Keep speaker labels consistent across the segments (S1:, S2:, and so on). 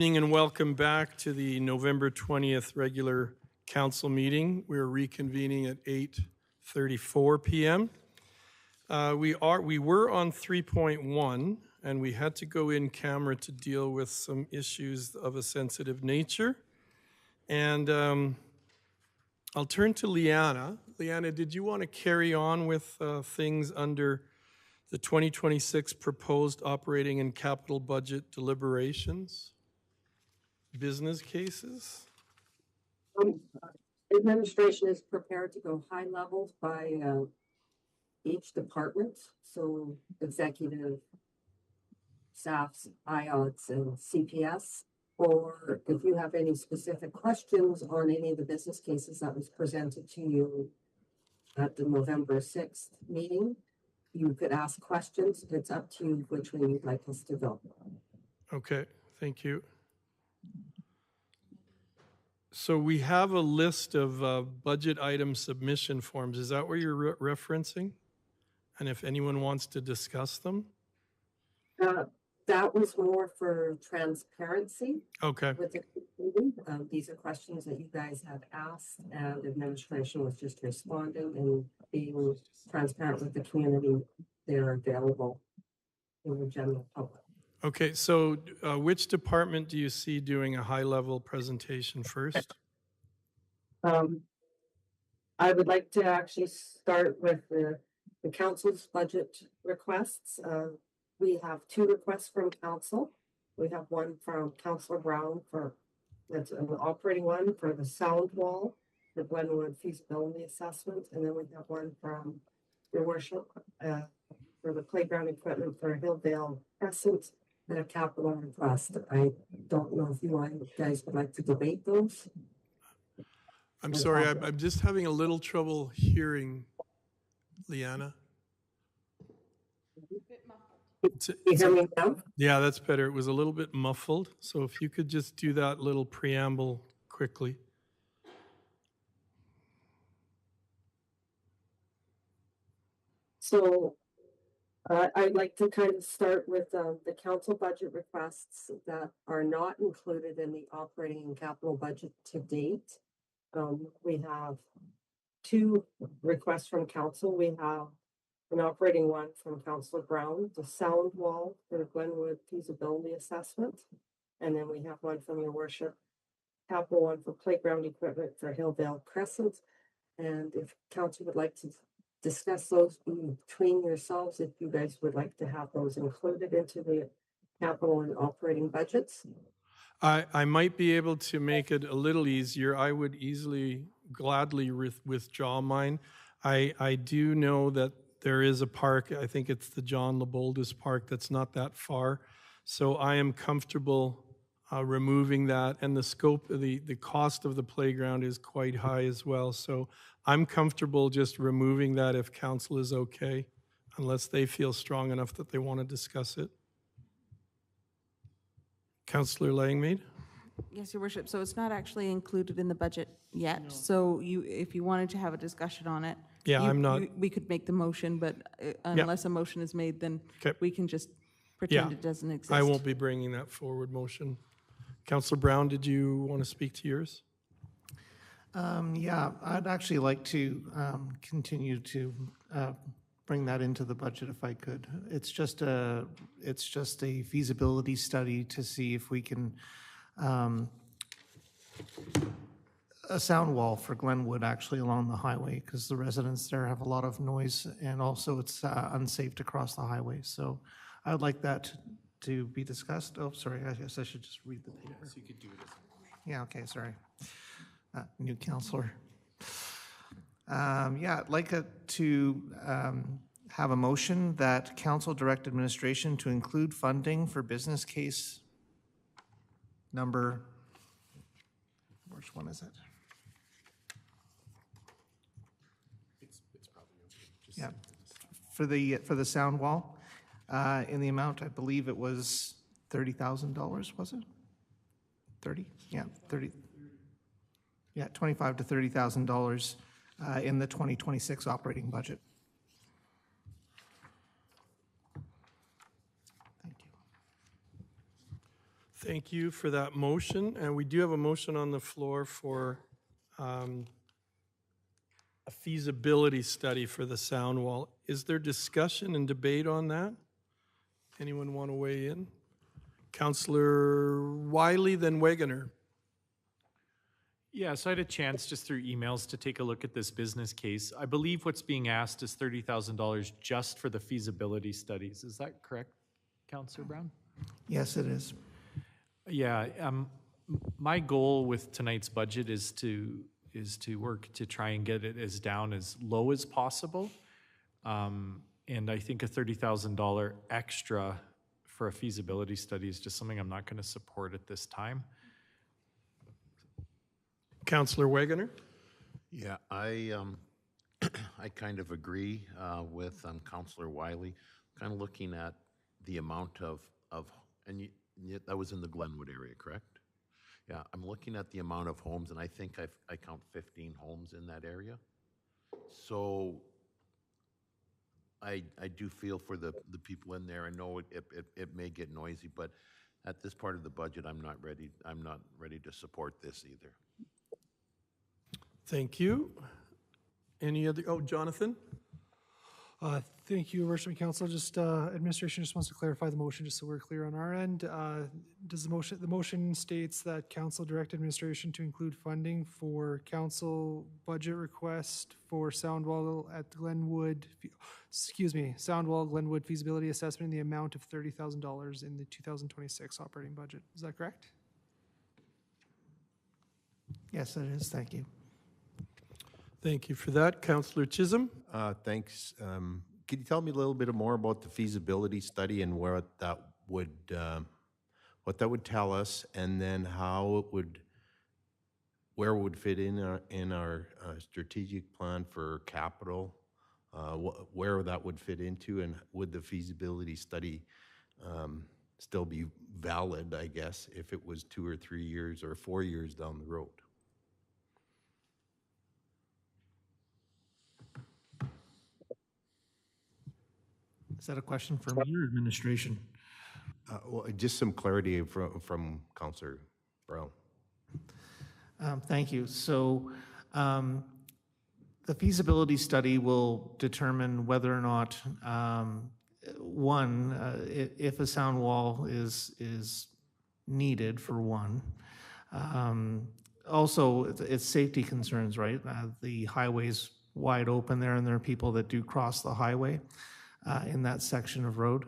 S1: Good evening and welcome back to the November 20th regular council meeting. We're reconvening at 8:34 p.m. We were on 3.1 and we had to go in camera to deal with some issues of a sensitive nature. And I'll turn to Liana. Liana, did you want to carry on with things under the 2026 proposed operating and capital budget deliberations? Business cases?
S2: Administration is prepared to go high levels by each department, so executive, staffs, IOTS, and CPS. Or if you have any specific questions on any of the business cases that was presented to you at the November 6th meeting, you could ask questions. It's up to you which one you'd like us to go.
S1: Okay, thank you. So we have a list of budget item submission forms. Is that what you're referencing? And if anyone wants to discuss them?
S2: That was more for transparency.
S1: Okay.
S2: With the community. These are questions that you guys have asked, and administration was just responding and being transparent with the community. They're available in the general public.
S1: Okay, so which department do you see doing a high-level presentation first?
S2: I would like to actually start with the council's budget requests. We have two requests from council. We have one from Councillor Brown that's an operating one for the sound wall, the Glenwood feasibility assessment, and then we have one from Your Worship for the playground equipment for Hilldale Crescent and a capital request. I don't know if you guys would like to debate those.
S1: I'm sorry, I'm just having a little trouble hearing Liana.
S2: You hear me now?
S1: Yeah, that's better. It was a little bit muffled. So if you could just do that little preamble quickly.
S2: So I'd like to kind of start with the council budget requests that are not included in the operating and capital budget to date. We have two requests from council. We have an operating one from Councillor Brown, the sound wall for the Glenwood feasibility assessment. And then we have one from Your Worship, capital one for playground equipment for Hilldale Crescent. And if council would like to discuss those between yourselves, if you guys would like to have those included into the capital and operating budgets.
S1: I might be able to make it a little easier. I would gladly withdraw mine. I do know that there is a park, I think it's the John Leboldus Park, that's not that far. So I am comfortable removing that, and the scope, the cost of the playground is quite high as well. So I'm comfortable just removing that if council is okay, unless they feel strong enough that they want to discuss it. Councillor Langmaid?
S3: Yes, Your Worship. So it's not actually included in the budget yet. No. So if you wanted to have a discussion on it, we could make the motion, but unless a motion is made, then we can just pretend it doesn't exist.
S1: I won't be bringing that forward motion. Councillor Brown, did you want to speak to yours?
S4: Yeah, I'd actually like to continue to bring that into the budget if I could. It's just a feasibility study to see if we can a sound wall for Glenwood actually along the highway, because the residents there have a lot of noise, and also it's unsafe to cross the highway. So I would like that to be discussed. Oh, sorry, I guess I should just read the paper.
S5: So you could do it as
S4: yeah, okay, sorry. New councillor. Yeah, I'd like to have a motion that council direct administration to include funding for business case number, which one is it?
S5: it's probably okay. Just
S4: Yeah, for the sound wall, in the amount, I believe it was $30,000, was it? 30? Yeah, 30. Yeah, $25,000 to $30,000 in the 2026 operating budget.
S1: Thank you for that motion. And we do have a motion on the floor for a feasibility study for the sound wall. Is there discussion and debate on that? Anyone want to weigh in? Councillor Wiley, then Wegener.
S6: Yeah, so I had a chance just through emails to take a look at this business case. I believe what's being asked is $30,000 just for the feasibility studies. Is that correct, Councillor Brown?
S4: Yes, it is.
S6: Yeah, my goal with tonight's budget is to work to try and get it as down as low as possible. And I think a $30,000 extra for a feasibility study is just something I'm not going to support at this time.
S1: Councillor Wegener.
S7: Yeah, I kind of agree with Councillor Wiley. Kind of looking at the amount of that was in the Glenwood area, correct? Yeah, I'm looking at the amount of homes, and I think I count 15 homes in that area. So I do feel for the people in there. I know it may get noisy, but at this part of the budget, I'm not ready to support this either.
S1: Thank you. Any other, Jonathan?
S8: Thank you, Worship Council. Just administration just wants to clarify the motion, just so we're clear on our end. Does the motion states that council direct administration to include funding for council budget request for Soundwall at Glenwood, Soundwall Glenwood feasibility assessment in the amount of $30,000 in the 2026 operating budget. Is that correct?
S4: Yes, it is. Thank you.
S1: Thank you for that. Councillor Chisholm?
S5: Thanks. Could you tell me a little bit more about the feasibility study and where that would, what that would tell us, and then how it would, where it would fit in our strategic plan for capital, where that would fit into, and would the feasibility study still be valid, I guess, if it was 2 or 3 years or 4 years down the road?
S4: Is that a question for me or administration?
S5: Well, just some clarity from Councillor Brown.
S4: Thank you. So the feasibility study will determine whether or not, if a sound wall is needed, for one. Also, it's safety concerns, right? The highway's wide open there, and there are people that do cross the highway in that section of road.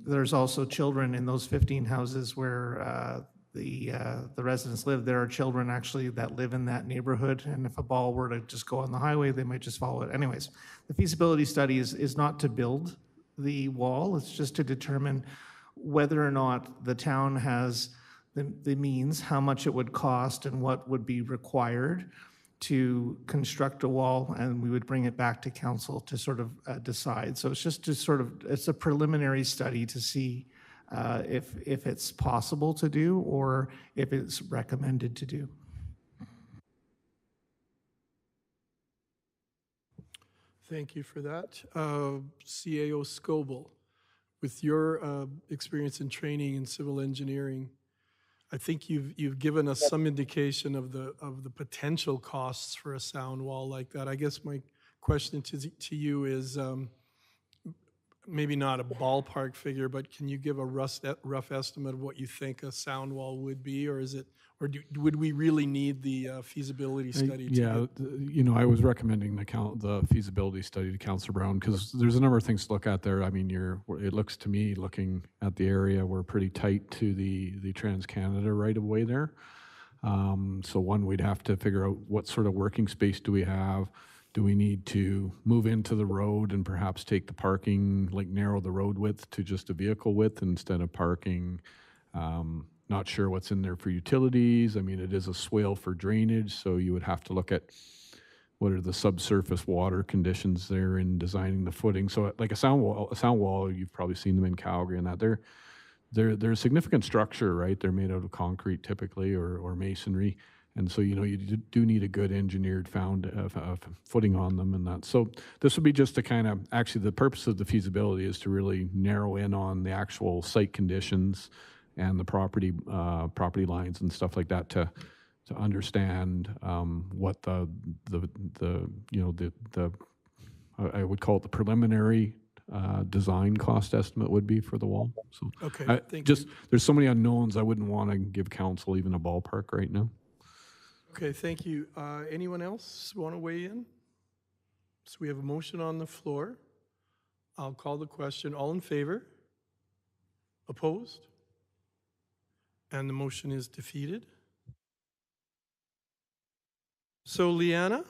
S4: There's also children in those 15 houses where the residents live. There are children actually that live in that neighborhood, and if a ball were to just go on the highway, they might just follow it. Anyways, the feasibility study is not to build the wall. It's just to determine whether or not the town has the means, how much it would cost, and what would be required to construct a wall, and we would bring it back to council to sort of decide. So it's just to sort of, it's a preliminary study to see if it's possible to do or if it's recommended to do.
S1: Thank you for that. CAO Scoble, with your experience in training in civil engineering, I think you've given us some indication of the potential costs for a sound wall like that. I guess my question to you is maybe not a ballpark figure, but can you give a rough estimate of what you think a sound wall would be, or is it, or would we really need the feasibility study?
S9: I was recommending the feasibility study to Councillor Brown because there's a number of things to look at there. I mean, it looks to me, looking at the area, we're pretty tight to the Trans-Canada right-of-way there. So one, we'd have to figure out what sort of working space do we have. Do we need to move into the road and perhaps take the parking, like narrow the road width to just a vehicle width instead of parking? Not sure what's in there for utilities. I mean, it is a swale for drainage, so you would have to look at what are the subsurface water conditions there in designing the footing. So like a sound wall, you've probably seen them in Calgary and that. They're significant structure, right? They're made out of concrete typically or masonry. And so, you do need a good engineered footing on them and that. So this would be just to kind of, actually the purpose of the feasibility is to really narrow in on the actual site conditions and the property lines and stuff like that to understand what the I would call it the preliminary design cost estimate would be for the wall. So
S1: Okay, thank you.
S9: there's so many unknowns, I wouldn't want to give council even a ballpark right now.
S1: Okay, thank you. Anyone else want to weigh in? So we have a motion on the floor. I'll call the question. All in favor? Opposed? And the motion is defeated. So Leanna?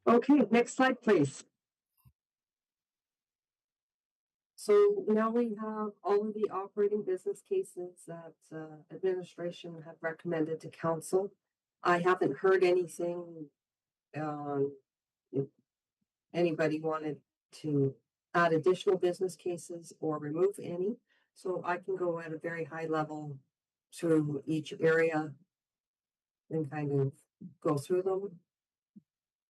S2: Okay, next slide, please. So now we have all of the operating business cases that administration had recommended to council. I haven't heard anything, if anybody wanted to add additional business cases or remove any. So I can go at a very high level through each area and kind of go through them.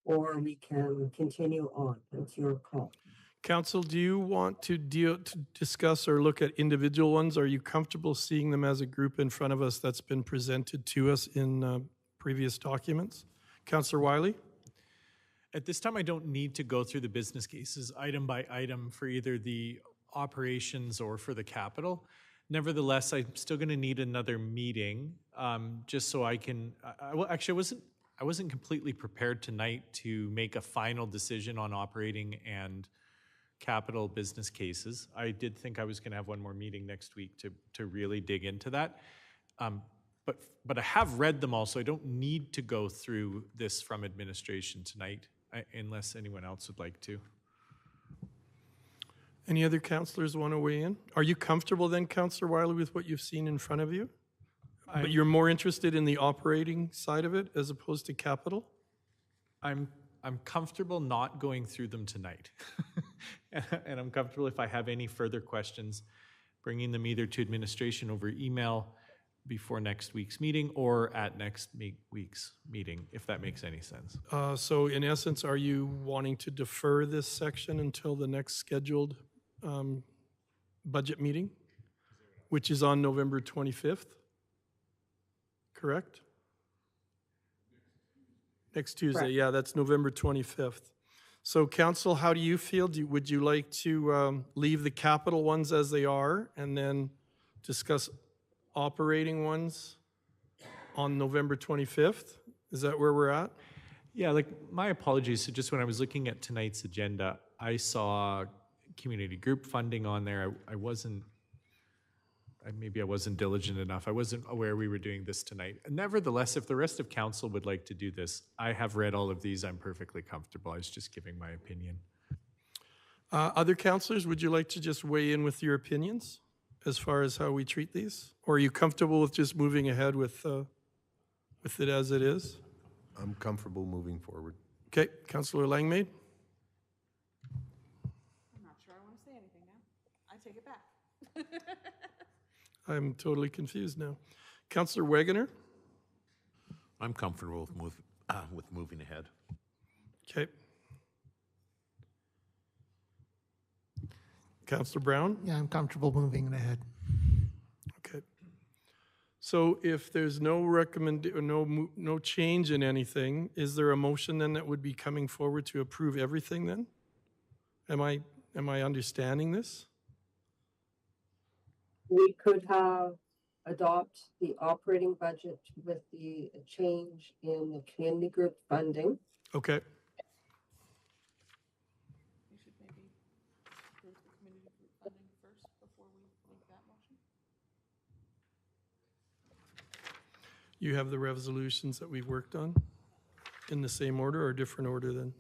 S2: Or we can continue on. It's your call.
S1: Council, do you want to discuss or look at individual ones? Are you comfortable seeing them as a group in front of us that's been presented to us in previous documents? Councillor Wiley?
S6: At this time, I don't need to go through the business cases item by item for either the operations or for the capital. Nevertheless, I'm still going to need another meeting just so I can. Actually, I wasn't completely prepared tonight to make a final decision on operating and capital business cases. I did think I was going to have one more meeting next week to really dig into that. But I have read them all, so I don't need to go through this from administration tonight, unless anyone else would like to.
S1: Any other councillors want to weigh in? Are you comfortable then, Councillor Wiley, with what you've seen in front of you? But you're more interested in the operating side of it as opposed to capital?
S6: I'm comfortable not going through them tonight. And I'm comfortable if I have any further questions, bringing them either to administration over email before next week's meeting or at next week's meeting, if that makes any sense.
S1: So in essence, are you wanting to defer this section until the next scheduled budget meeting, which is on November 25th? Correct? Next Tuesday, correct. Yeah, that's November 25th. So council, how do you feel? Would you like to leave the capital ones as they are and then discuss operating ones on November 25th? Is that where we're at?
S6: Yeah, like my apologies. So just when I was looking at tonight's agenda, I saw community group funding on there. Maybe I wasn't diligent enough. I wasn't aware we were doing this tonight. Nevertheless, if the rest of council would like to do this, I have read all of these. I'm perfectly comfortable. I was just giving my opinion.
S1: Other councillors, would you like to just weigh in with your opinions as far as how we treat these? Or are you comfortable with just moving ahead with it as it is?
S5: I'm comfortable moving forward.
S1: Okay, Councillor Langmaid?
S3: I'm not sure I want to say anything now. I take it back.
S1: I'm totally confused now. Councillor Wegener?
S7: I'm comfortable with moving ahead.
S1: Okay. Councillor Brown?
S4: Yeah, I'm comfortable moving it ahead.
S1: Okay. So if there's no no change in anything, is there a motion then that would be coming forward to approve everything then? Am I understanding this?
S2: We could adopt the operating budget with the change in the community group funding.
S1: Okay.
S3: We should maybe approve the community group funding first before we make that motion.
S1: You have the resolutions that we've worked on in the same order or different order then?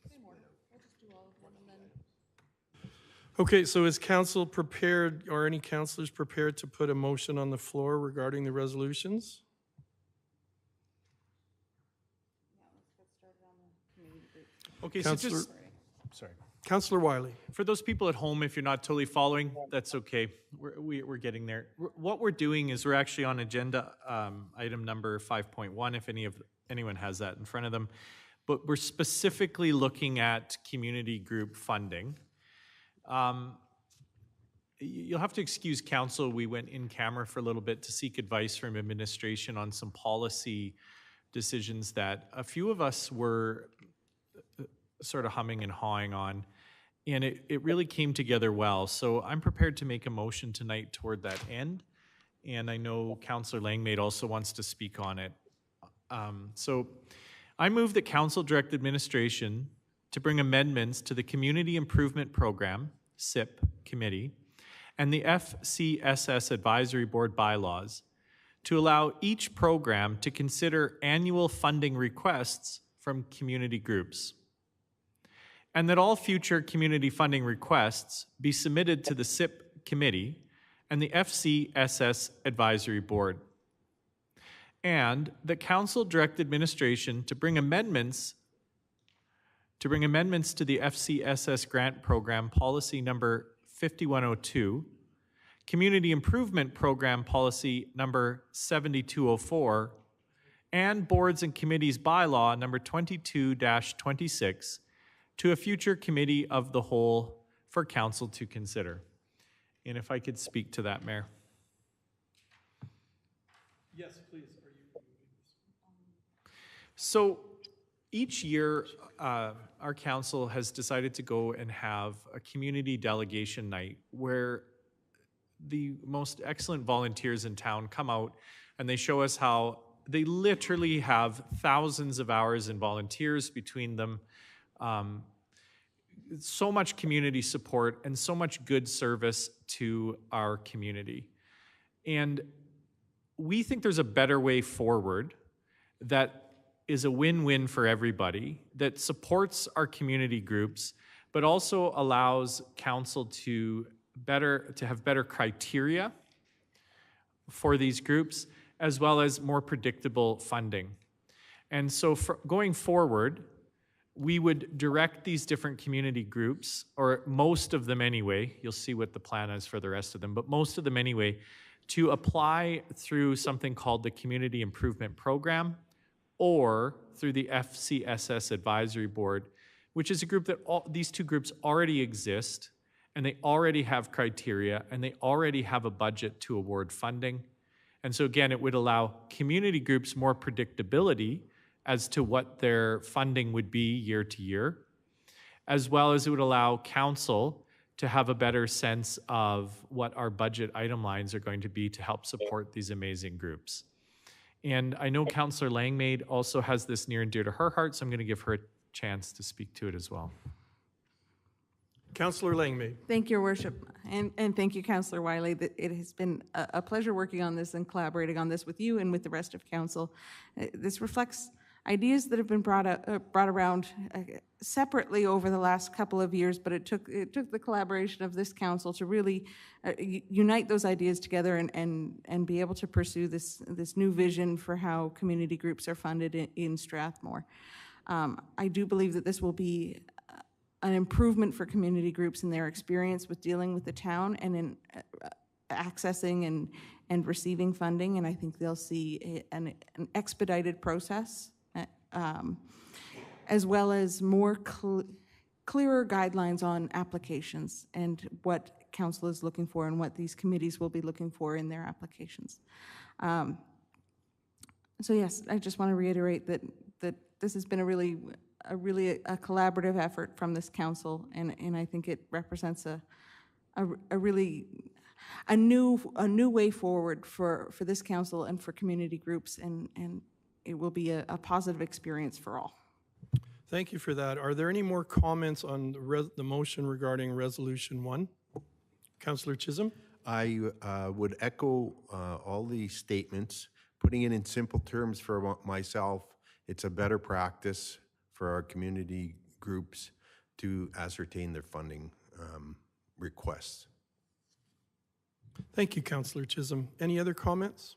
S3: Same order. We'll just do all of them and then.
S1: Okay, so is council prepared, or any councillors prepared to put a motion on the floor regarding the resolutions?
S6: Okay,
S1: Councillor-
S6: so just, sorry.
S1: Councillor Wiley?
S6: For those people at home, if you're not totally following, that's okay. We're getting there. What we're doing is we're actually on agenda item number 5.1, if anyone has that in front of them. But we're specifically looking at community group funding. you'll have to excuse council. We went in camera for a little bit to seek advice from administration on some policy decisions that a few of us were sort of humming and hawing on. And it really came together well. So I'm prepared to make a motion tonight toward that end. And I know Councillor Langmaid also wants to speak on it. So I move that council direct administration to bring amendments to the Community Improvement Program, CIP committee, and the FCSS Advisory Board bylaws to allow each program to consider annual funding requests from community groups, and that all future community funding requests be submitted to the CIP committee and the FCSS Advisory Board, and that council direct administration to bring amendments to the FCSS Grant Program Policy Number 5102, Community Improvement Program Policy Number 7204, and Boards and Committees Bylaw Number 22-26 to a future committee of the whole for council to consider. And if I could speak to that, Mayor.
S1: Yes, please.
S6: So each year, our council has decided to go and have a community delegation night where the most excellent volunteers in town come out and they show us how they literally have thousands of hours in volunteers between them. So much community support and so much good service to our community. And we think there's a better way forward that is a win-win for everybody, that supports our community groups, but also allows council to have better criteria for these groups, as well as more predictable funding. And so going forward, we would direct these different community groups, or most of them anyway, you'll see what the plan is for the rest of them, but most of them anyway, to apply through something called the Community Improvement Program, or through the FCSS Advisory Board, which is a group that these two groups already exist, and they already have criteria, and they already have a budget to award funding. And so again, it would allow community groups more predictability as to what their funding would be year to year, as well as it would allow council to have a better sense of what our budget item lines are going to be to help support these amazing groups. And I know Councillor Langmaid also has this near and dear to her heart, so I'm going to give her a chance to speak to it as well.
S1: Councillor Langmaid.
S3: Thank you, Your Worship, and thank you, Councillor Wiley. It has been a pleasure working on this and collaborating on this with you and with the rest of council. This reflects ideas that have been brought around separately over the last couple of years, but it took the collaboration of this council to really unite those ideas together and be able to pursue this new vision for how community groups are funded in Strathmore. I do believe that this will be an improvement for community groups in their experience with dealing with the town and in accessing and receiving funding, and I think they'll see an expedited process, as well as more clearer guidelines on applications and what council is looking for and what these committees will be looking for in their applications. So yes, I just want to reiterate that this has been a really collaborative effort from this council, and I think it represents a new way forward for this council and for community groups, and it will be a positive experience for all.
S1: Thank you for that. Are there any more comments on the motion regarding Resolution 1? Councillor Chisholm?
S5: I would echo all the statements. Putting it in simple terms for myself, it's a better practice for our community groups to ascertain their funding requests.
S1: Thank you, Councillor Chisholm. Any other comments?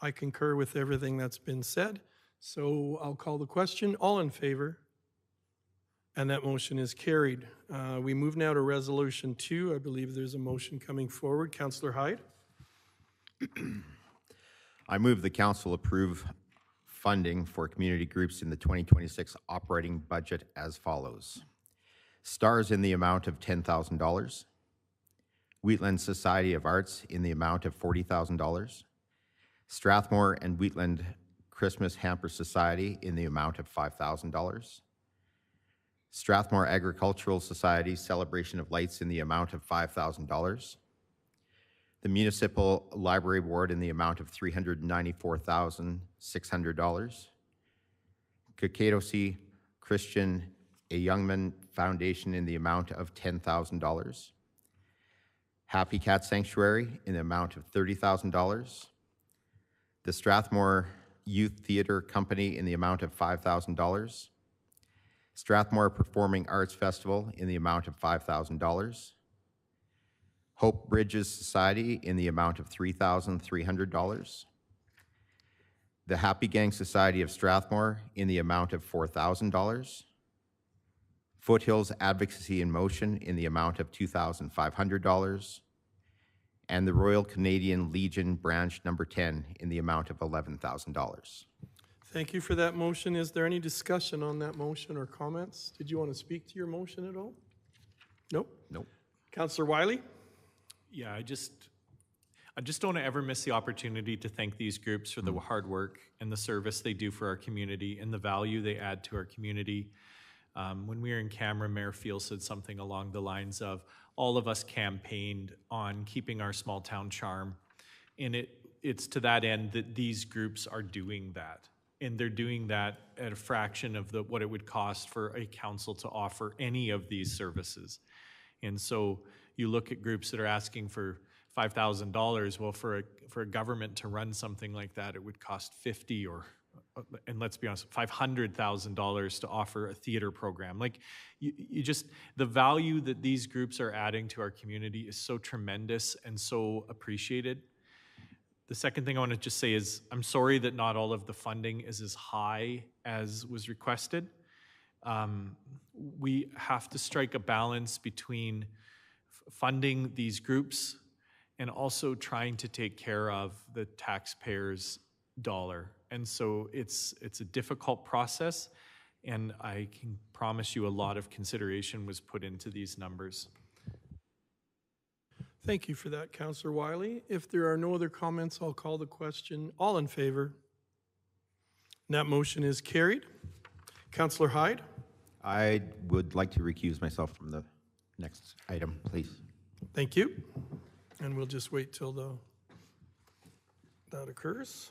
S1: I concur with everything that's been said, so I'll call the question. All in favor? And that motion is carried. We move now to Resolution 2. I believe there's a motion coming forward. Councillor Hyde?
S10: I move the council approve funding for community groups in the 2026 operating budget as follows. STARS in the amount of $10,000. Wheatland Society of Arts in the amount of $40,000. Strathmore and Wheatland Christmas Hamper Society in the amount of $5,000. Strathmore Agricultural Society Celebration of Lights in the amount of $5,000. The Municipal Library Board in the amount of $394,600. Kakatosi Christian A. Youngman Foundation in the amount of $10,000. Happy Cat Sanctuary in the amount of $30,000. The Strathmore Youth Theatre Company in the amount of $5,000. Strathmore Performing Arts Festival in the amount of $5,000. Hope Bridges Society in the amount of $3,300. The Happy Gang Society of Strathmore in the amount of $4,000. Foothills Advocacy in Motion in the amount of $2,500. And the Royal Canadian Legion Branch Number 10 in the amount of $11,000.
S1: Thank you for that motion. Is there any discussion on that motion or comments? Did you want to speak to your motion at all? Nope.
S10: Nope.
S1: Councillor Wiley?
S6: Yeah, I just don't ever miss the opportunity to thank these groups for the hard work and the service they do for our community and the value they add to our community. When we were in camera, Mayor Field said something along the lines of, all of us campaigned on keeping our small town charm. And it's to that end that these groups are doing that. And they're doing that at a fraction of what it would cost for a council to offer any of these services. And so you look at groups that are asking for $5,000. Well, for a government to run something like that, it would cost $50 or, and let's be honest, $500,000 to offer a theater program. Like, you just, the value that these groups are adding to our community is so tremendous and so appreciated. The second thing I want to just say is, I'm sorry that not all of the funding is as high as was requested. We have to strike a balance between funding these groups and also trying to take care of the taxpayers' dollar. And so it's a difficult process, and I can promise you a lot of consideration was put into these numbers.
S1: Thank you for that, Councillor Wiley. If there are no other comments, I'll call the question. All in favor? And that motion is carried. Councillor Hyde?
S10: I would like to recuse myself from the next item, please.
S1: Thank you. And we'll just wait till that occurs.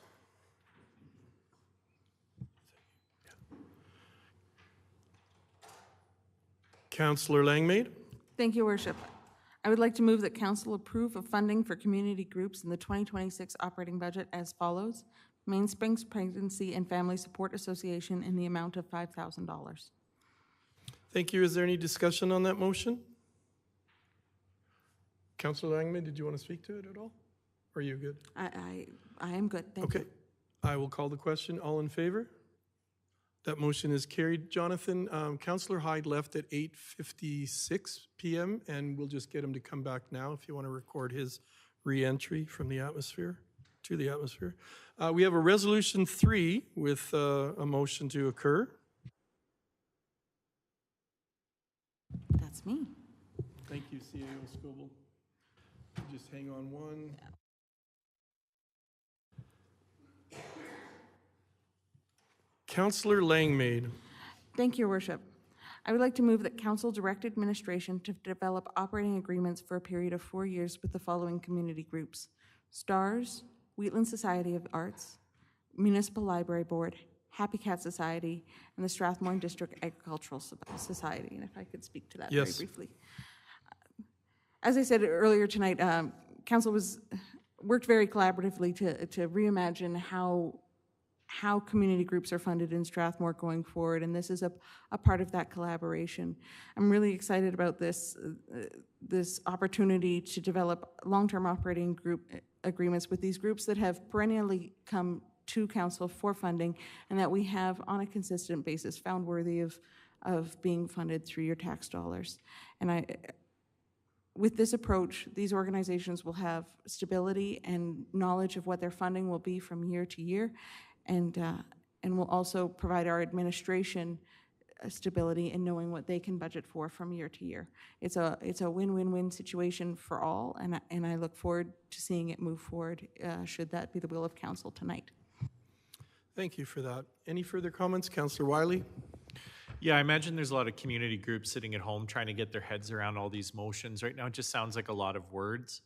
S1: Councillor Langmaid?
S3: Thank you, Worship. I would like to move that Council approve of funding for community groups in the 2026 operating budget as follows. Mainsprings Pregnancy and Family Support Association in the amount of $5,000.
S1: Thank you. Is there any discussion on that motion? Councillor Langmaid, did you want to speak to it at all? Or are you good?
S3: I am good. Thank you.
S1: Okay. I will call the question. All in favor? That motion is carried. Jonathan, Councillor Hyde left at 8:56 p.m., and we'll just get him to come back now if you want to record his re-entry from the atmosphere to the atmosphere. We have a resolution 3 with a motion to occur.
S3: That's me.
S1: Thank you, CAO Scoble. Just hang on one. Councillor Langmaid.
S3: Thank you, Your Worship. I would like to move that Council direct administration to develop operating agreements for a period of 4 years with the following community groups: STARS, Wheatland Society of Arts, Municipal Library Board, Happy Cat Society, and the Strathmore District Agricultural Society. And if I could speak to that very briefly. As I said earlier tonight, Council worked very collaboratively to reimagine how community groups are funded in Strathmore going forward, and this is a part of that collaboration. I'm really excited about this opportunity to develop long-term operating group agreements with these groups that have perennially come to Council for funding, and that we have on a consistent basis found worthy of being funded through your tax dollars. And with this approach, these organizations will have stability and knowledge of what their funding will be from year to year, and will also provide our administration stability and knowing what they can budget for from year to year. It's a win-win-win situation for all, and I look forward to seeing it move forward, should that be the will of council tonight.
S1: Thank you for that. Any further comments? Councillor Wiley?
S6: Yeah, I imagine there's a lot of community groups sitting at home trying to get their heads around all these motions. Right now, it just sounds like a lot of words.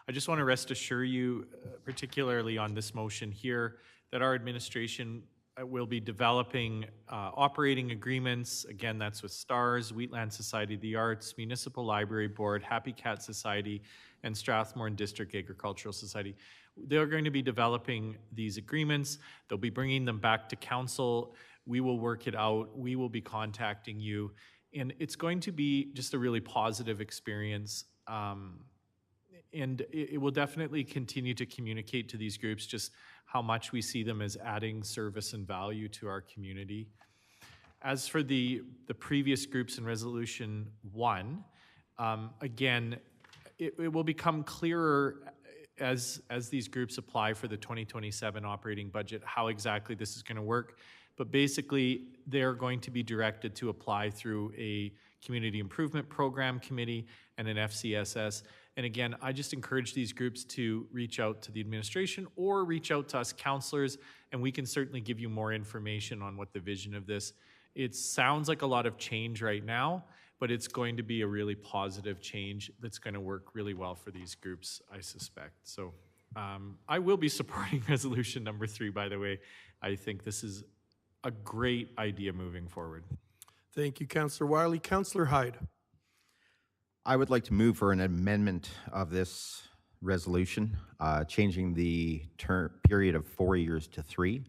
S6: I just want to rest assure you, particularly on this motion here, that our administration will be developing operating agreements. Again, that's with STARS, Wheatland Society of the Arts, Municipal Library Board, Happy Cat Society, and Strathmore and District Agricultural Society. They're going to be developing these agreements. They'll be bringing them back to council. We will work it out. We will be contacting you. And it's going to be just a really positive experience. And it will definitely continue to communicate to these groups just how much we see them as adding service and value to our community. As for the previous groups in Resolution 1, again, it will become clearer as these groups apply for the 2027 operating budget, how exactly this is going to work. But basically, they're going to be directed to apply through a Community Improvement Program Committee and an FCSS. And again, I just encourage these groups to reach out to the administration or reach out to us councillors, and we can certainly give you more information on what the vision of this. It sounds like a lot of change right now, but it's going to be a really positive change that's going to work really well for these groups, I suspect. So I will be supporting resolution number 3, by the way. I think this is a great idea moving forward.
S1: Thank you, Councillor Wiley. Councillor Hyde.
S10: I would like to move for an amendment of this resolution, changing the period of 4 years to 3.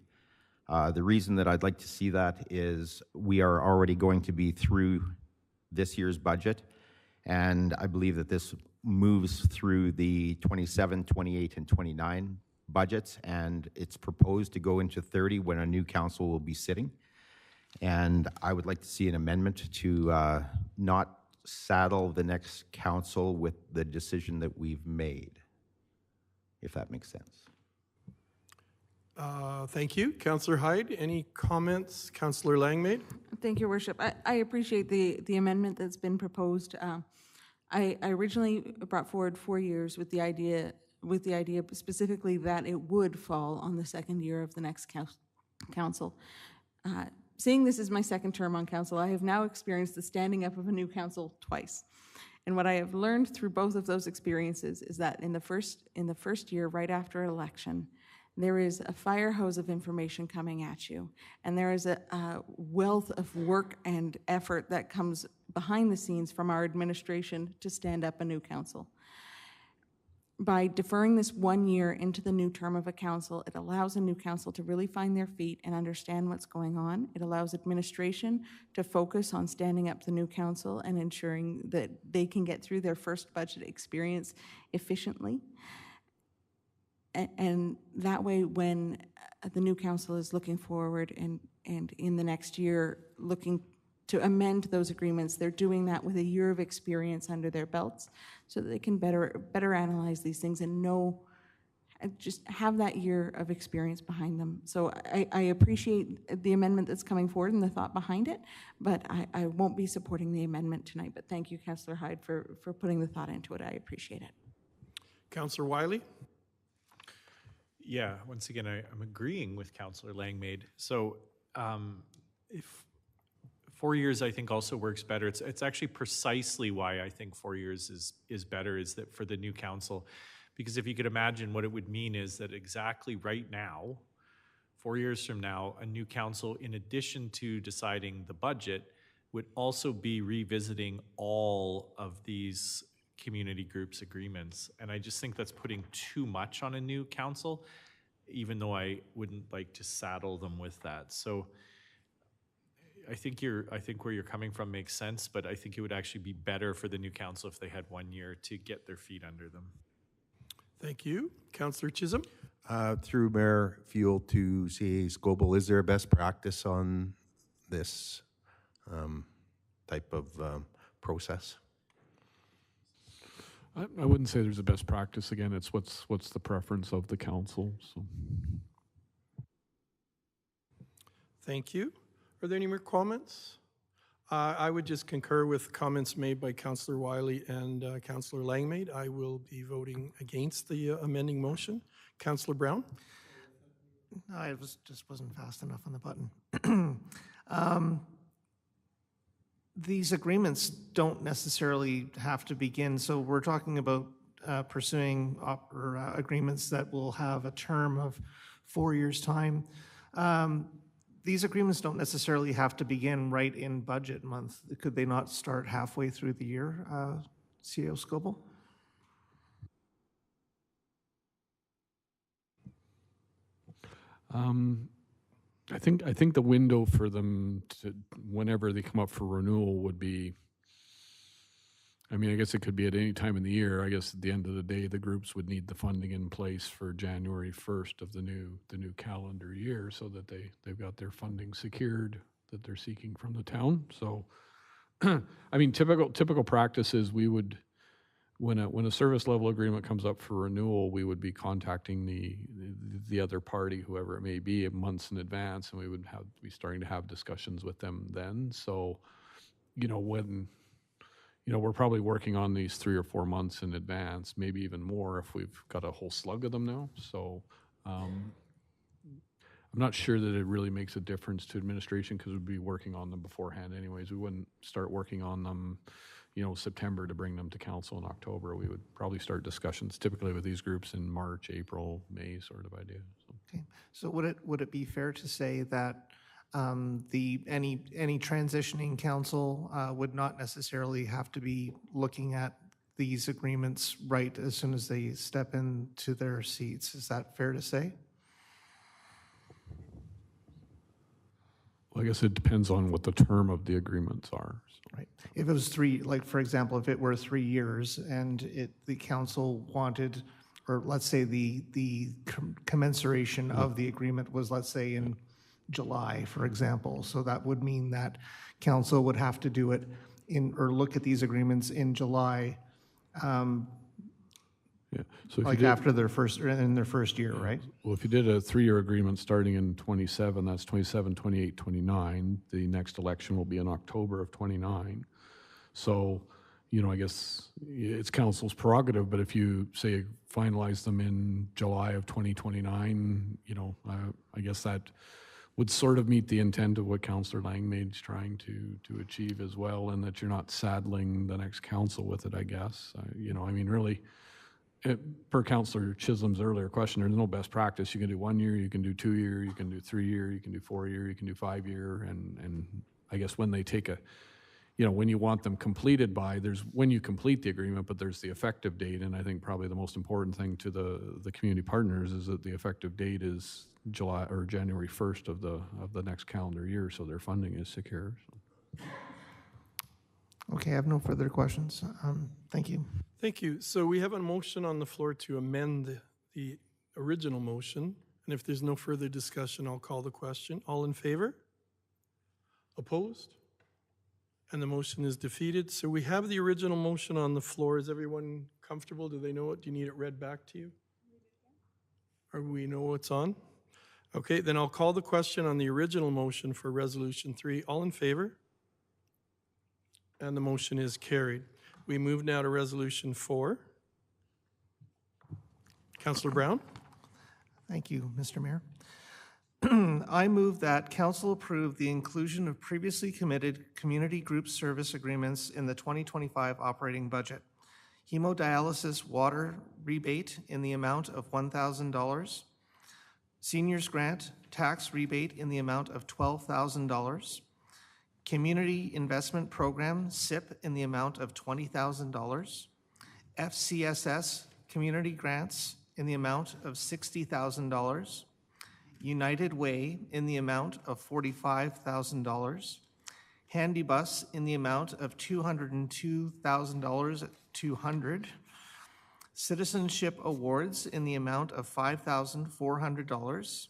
S10: The reason that I'd like to see that is we are already going to be through this year's budget, and I believe that this moves through the 27, 28, and 29 budgets, and it's proposed to go into 30 when a new council will be sitting. And I would like to see an amendment to not saddle the next council with the decision that we've made, if that makes sense.
S1: Thank you. Councillor Hyde, any comments? Councillor Langmaid?
S3: Thank you, Worship. I appreciate the amendment that's been proposed. I originally brought forward 4 years with the idea specifically that it would fall on the second year of the next council. Seeing this is my second term on council, I have now experienced the standing up of a new council twice. And what I have learned through both of those experiences is that in the first year, right after election, there is a fire hose of information coming at you, and there is a wealth of work and effort that comes behind the scenes from our administration to stand up a new council. By deferring this 1 year into the new term of a council, it allows a new council to really find their feet and understand what's going on. It allows administration to focus on standing up the new council and ensuring that they can get through their first budget experience efficiently. And that way, when the new council is looking forward and in the next year looking to amend those agreements, they're doing that with a year of experience under their belts so that they can better analyze these things and know, just have that year of experience behind them. So I appreciate the amendment that's coming forward and the thought behind it, but I won't be supporting the amendment tonight. But thank you, Councillor Hyde, for putting the thought into it. I appreciate it.
S1: Councillor Wiley?
S6: Yeah, once again, I'm agreeing with Councillor Langmaid. So if 4 years, I think, also works better. It's actually precisely why I think 4 years is better, is that for the new council. Because if you could imagine, what it would mean is that exactly right now, 4 years from now, a new council, in addition to deciding the budget, would also be revisiting all of these community groups agreements. And I just think that's putting too much on a new council, even though I wouldn't like to saddle them with that. So I think where you're coming from makes sense, but I think it would actually be better for the new council if they had 1 year to get their feet under them.
S1: Thank you. Councillor Chisholm?
S5: Through Mayor Fuel to CA Scoble, is there a best practice on this type of process?
S9: I wouldn't say there's a best practice. Again, it's what's the preference of the council. So.
S1: Thank you. Are there any more comments? I would just concur with comments made by Councillor Wiley and Councillor Langmaid. I will be voting against the amending motion. Councillor Brown?
S4: No, I just wasn't fast enough on the button. These agreements don't necessarily have to begin, so we're talking about pursuing agreements that will have a term of 4 years' time. These agreements don't necessarily have to begin right in budget month. Could they not start halfway through the year, CEO Scoble?
S9: I think the window for them to, whenever they come up for renewal, would be, I mean, I guess it could be at any time in the year. I guess at the end of the day, the groups would need the funding in place for January 1st of the new calendar year, so that they've got their funding secured that they're seeking from the town. So, I mean, typical practice is we would, when a service level agreement comes up for renewal, we would be contacting the other party, whoever it may be, months in advance, and we would be starting to have discussions with them then. So, we're probably working on these 3 or 4 months in advance, maybe even more if we've got a whole slug of them now. So I'm not sure that it really makes a difference to administration, because we'd be working on them beforehand anyways. We wouldn't start working on them, September to bring them to council in October. We would probably start discussions typically with these groups in March, April, May sort of idea. So.
S4: Okay. So would it be fair to say that any transitioning council would not necessarily have to be looking at these agreements right as soon as they step into their seats? Is that fair to say?
S9: Well, I guess it depends on what the term of the agreements are. So.
S4: Right. If it was for example, if it were 3 years and the council wanted, or let's say the commensuration of the agreement was, let's say, in July, for example. So that would mean that council would have to do it or look at these agreements in July,
S9: So
S4: like after their first year, right?
S9: Well, if you did a 3-year agreement starting in 27, that's 27, 28, 29. The next election will be in October of 29. So, I guess it's council's prerogative, but if you say finalize them in July of 2029, I guess that would sort of meet the intent of what Councillor Langmaid's trying to achieve as well, and that you're not saddling the next council with it, I guess. Really, per Councillor Chisholm's earlier question, there's no best practice. You can do 1 year, you can do 2 year, you can do 3 year, you can do 4 year, you can do 5 year, and I guess when they take when you want them completed by, there's when you complete the agreement, but there's the effective date, and I think probably the most important thing to the community partners is that the effective date is July or January 1st of the next calendar year, so their funding is secure. So.
S4: Okay, I have no further questions. Thank you.
S1: Thank you. So we have a motion on the floor to amend the original motion, and if there's no further discussion, I'll call the question. All in favor? Opposed? And the motion is defeated. So we have the original motion on the floor. Is everyone comfortable? Do they know it? Do you need it read back to you? Or we know what's on? Okay, then I'll call the question on the original motion for Resolution 3. All in favor? And the motion is carried. We move now to Resolution 4. Councillor Brown?
S4: Thank you, Mr. Mayor. I move that council approve the inclusion of previously committed community group service agreements in the 2025 operating budget. Hemodialysis water rebate in the amount of $1,000. Seniors grant tax rebate in the amount of $12,000. Community Investment Program, SIP, in the amount of $20,000. FCSS Community Grants in the amount of $60,000. United Way in the amount of $45,000. Handybus in the amount of $202,200. Citizenship Awards in the amount of $5,400.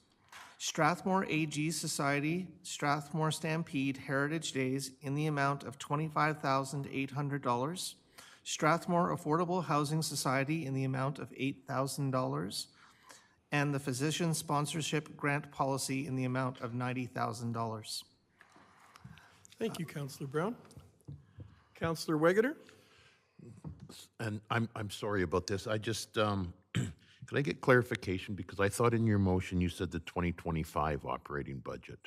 S4: Strathmore AG Society Strathmore Stampede Heritage Days in the amount of $25,800. Strathmore Affordable Housing Society in the amount of $8,000. And the Physician Sponsorship Grant Policy in the amount of $90,000.
S1: Thank you, Councillor Brown. Councillor Wegeter?
S7: And I'm sorry about this. I just, could I get clarification? Because I thought in your motion you said the 2025 operating budget.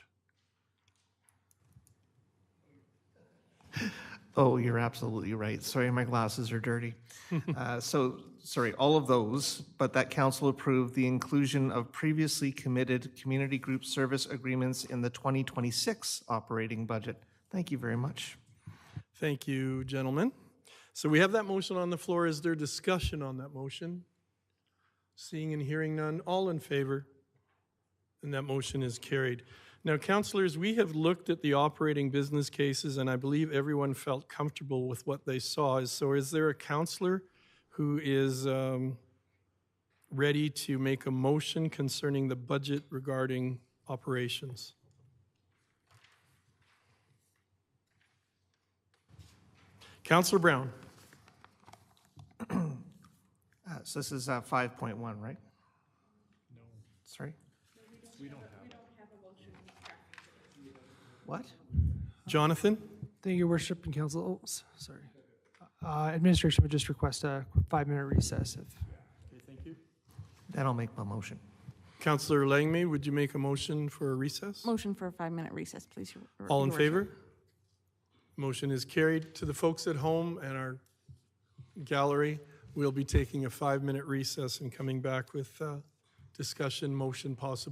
S4: Oh, you're absolutely right. Sorry, my glasses are dirty. Sorry, all of those, but that council approved the inclusion of previously committed community group service agreements in the 2026 operating budget. Thank you very much.
S1: Thank you, gentlemen. So we have that motion on the floor. Is there discussion on that motion? Seeing and hearing none, all in favor? And that motion is carried. Now, councillors, we have looked at the operating business cases, and I believe everyone felt comfortable with what they saw. So is there a councillor who is ready to make a motion concerning the budget regarding operations? Councillor Brown.
S4: So this is 5.1, right? No. Sorry? We don't have a motion. What?
S1: Jonathan?
S8: Thank you, Worship and Council. Oh, sorry. Administration would just request a 5-minute recess.
S1: Okay, thank you.
S4: Then I'll make my motion.
S1: Councillor Langme, would you make a motion for a recess?
S3: Motion for a 5-minute recess, please.
S1: All in
S3: Your
S1: favor?
S3: Worship.
S1: Motion is carried. To the folks at home and our gallery, we'll be taking a 5-minute recess and coming back with discussion, motion, possible.